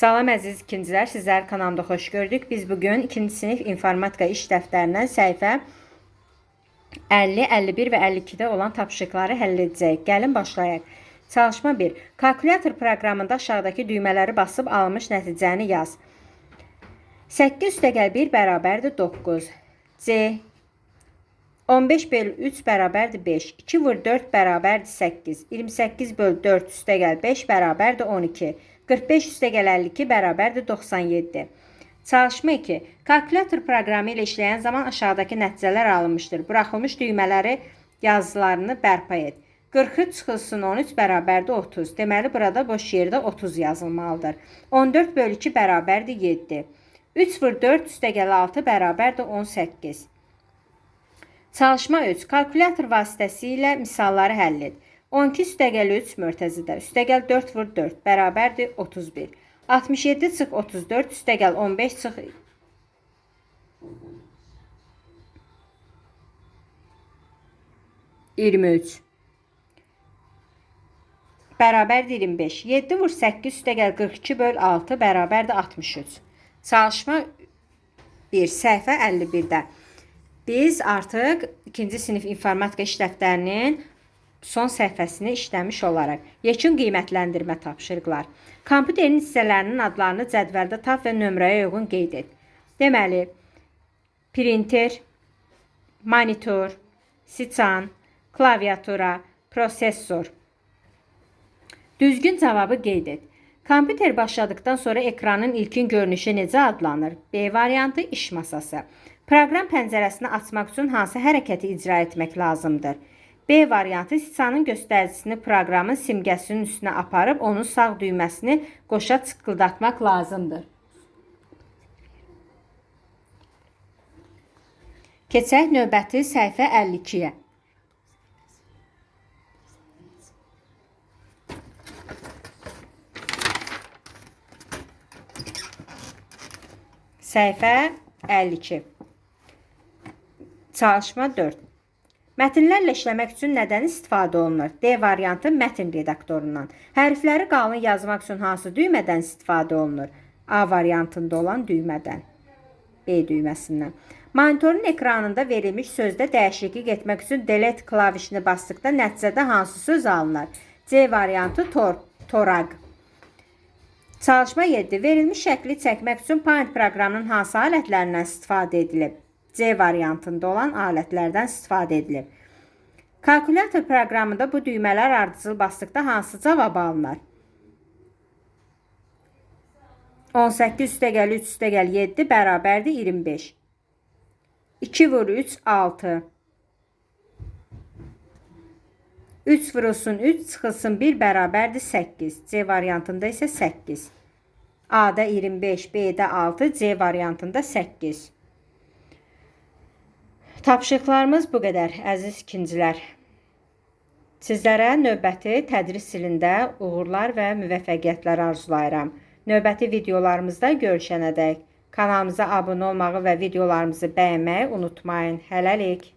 Salam əziz ikincilər, sizlər kanalımda xoş gördük. Biz bugün 2-ci sinif informatika iş dəftərindən səhifə 50, 51 və 52-də olan tapşırıqları həll edəcəyik. Gəlin başlayaq. Çalışma 1. Kalkulyator proqramında aşağıdakı düymələri basıb alınmış nəticəni yaz. 8 + 1 bərabərdir 9. C. 15 bölü 3 bərabərdir 5. 2 vur 4 bərabərdir 8. 28 bölü 4 + 5 bərabərdir 12. 45 + 52 bərabərdir 97. Çalışma 2. Kalkulyator proqramı ilə işləyən zaman aşağıdakı nəticələr alınmışdır. Buraxılmış düymələri yazılarını bərpa et. 43 çıxılsın 13 bərabərdir 30. Deməli, burada boş yerdə 30 yazılmalıdır. 14 bölü 2 bərabərdir 7. 3 vur 4 + 6 bərabərdir 18. Çalışma 3. Kalkulyator vasitəsilə misalları həll et. 12 + 3 mörtəzidə. Üstəgəl 4 vur 4 bərabərdir 31. 67 çıx 34 üstəgəl 15 çıx 23 bərabərdir 25. 7 vur 8 üstəgəl 42 böl 6 bərabərdir 63. Çalışma 1. Səhifə 51-də. Biz artıq 2-ci sinif informatika iş dəftərinin son səhifəsini işləmiş olaraq. Yekun qiymətləndirmə tapşırıqlar. Kompüterin hissələrinin adlarını cədvəldə tap və nömrəyə uyğun qeyd et. Deməli, printer, monitor, siçan, klaviatura, prosesor. Düzgün cavabı qeyd et. Kompüter başladıktan sonra ekranın ilkin görünüşü necə adlanır? B variantı iş masası. Proqram pəncərəsini açmaq üçün hansı hərəkəti icra etmək lazımdır? B variantı siçanın göstəricisini proqramın simgəsinin üstünə aparıb onun sağ düyməsini qoşa çıqqıldatmaq lazımdır. Keçək növbəti səhifə 52-yə. Səhifə 52. Çalışma 4. Mətnlərlə işləmək üçün nədən istifadə olunur? D variantı mətn redaktorundan. Hərfləri qalın yazmaq üçün hansı düymədən istifadə olunur? A variantında olan düymədən. B düyməsindən. Monitorun ekranında verilmiş sözdə dəyişiklik etmək üçün delete klavişini basdıqda nəticədə hansı söz alınır? C variantı toraq. Çalışma 7. Verilmiş şəkli çəkmək üçün Paint proqramının hansı alətlərindən istifadə edilib? C variantında olan alətlərdən istifadə edilir. Kalkulyator proqramında bu düymələr ardıcıl basdıqda hansı cavab alınır? 18 + 3 + 7 bərabərdir 25. 2 vur 3 6. 3 vurulsun 3 çıxılsın 1 bərabərdir 8. C variantında isə 8. A-da 25, B-də 6, C variantında 8. Tapşırıqlarımız bu qədər, əziz ikincilər. Sizlərə növbəti tədris ilində uğurlar və müvəffəqiyyətlər arzulayıram. Növbəti videolarımızda görüşənədək kanalımıza abunə olmağı və videolarımızı bəyənməyi unutmayın. Hələlik.